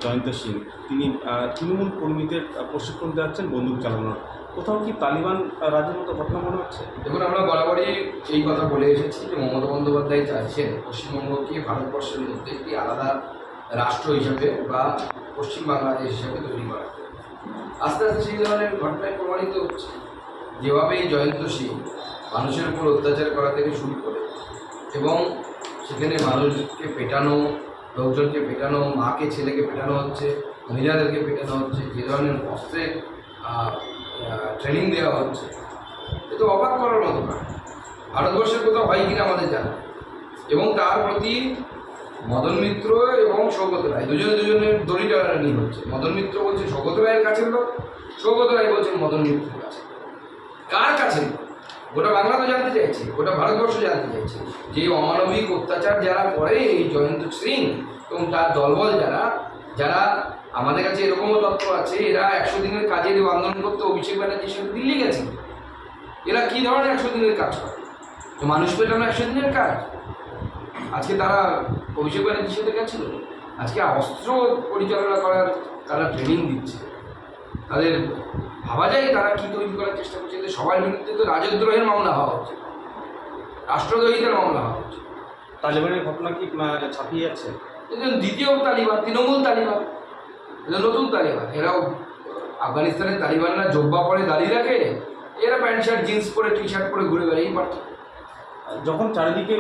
জয়ন্ত সিং, তিনি তৃণমূল কর্মীদের প্রশিক্ষণ দেওয়াচ্ছেন বন্দুক চালানোর। কোথাও কি তালিবান রাজের মতো ঘটনা মনে হচ্ছে? দেখুন, আমরা বরাবরই এই কথা বলে এসেছি যে মমতা বন্দ্যোপাধ্যায় চাইছেন পশ্চিমবঙ্গকে ভারতবর্ষের মধ্যে একটি আলাদা রাষ্ট্র হিসাবে বা পশ্চিম বাংলাদেশ হিসাবে তৈরি করা। আস্তে আস্তে সেই ধরনের ঘটনায় প্রমাণিত হচ্ছে। যেভাবে এই জয়ন্ত সিং মানুষের উপর অত্যাচার করা থেকে শুরু করে এবং সেখানে মানুষকে পেটানো, লোকজনকে পেটানো, মাকে ছেলেকে পেটানো হচ্ছে, মহিলাদেরকে পেটানো হচ্ছে, যে ধরনের অস্ত্রের ট্রেনিং দেওয়া হচ্ছে, এ তো অবাক করার মতো না। ভারতবর্ষের কোথাও হয় কিনা আমাদের জানা। এবং তার প্রতি মদন মিত্র এবং সৌগত রায় দুজনের দড়ি টানাটানি হচ্ছে। মদন মিত্র বলছে সৌগত রায়ের কাছের লোক, সৌগত রায় বলছেন মদন মিত্রের কাছে। কার কাছে? গোটা বাংলা তো জানতে চাইছে, গোটা ভারতবর্ষ জানতে চাইছে যে অমানবিক অত্যাচার যারা করে এই জয়ন্ত সিং এবং তার দলবল যারা আমাদের কাছে এরকমও তথ্য আছে, এরা 100 দিনের কাজের আন্দোলন করতে অভিষেক ব্যানার্জির সাথে দিল্লি গেছে। এরা কী ধরনের 100 দিনের কাজ করে? তো মানুষ পেটানো 100 দিনের কাজ। আজকে তারা অভিষেক ব্যানার্জির সাথে গেছিল, আজকে অস্ত্র পরিচালনা করার তারা ট্রেনিং দিচ্ছে। তাদের ভাবা যায় তারা কী তৈরি করার চেষ্টা করছে। যে সবার বিরুদ্ধে তো রাজদ্রোহের মামলা হওয়া হচ্ছে, রাষ্ট্রদ্রোহিতার মামলা হওয়া হচ্ছে। তালিবানের ঘটনা কি ছাপিয়ে যাচ্ছে? দ্বিতীয় তালিবান, তৃণমূল তালিবান, এটা নতুন তালিবান। এরাও আফগানিস্তানের তালিবানরা জব্বা পরে দাঁড়িয়ে রাখে, এরা প্যান্ট শার্ট জিন্স পরে টি শার্ট পরে ঘুরে বেড়াই পারত। যখন চারিদিকে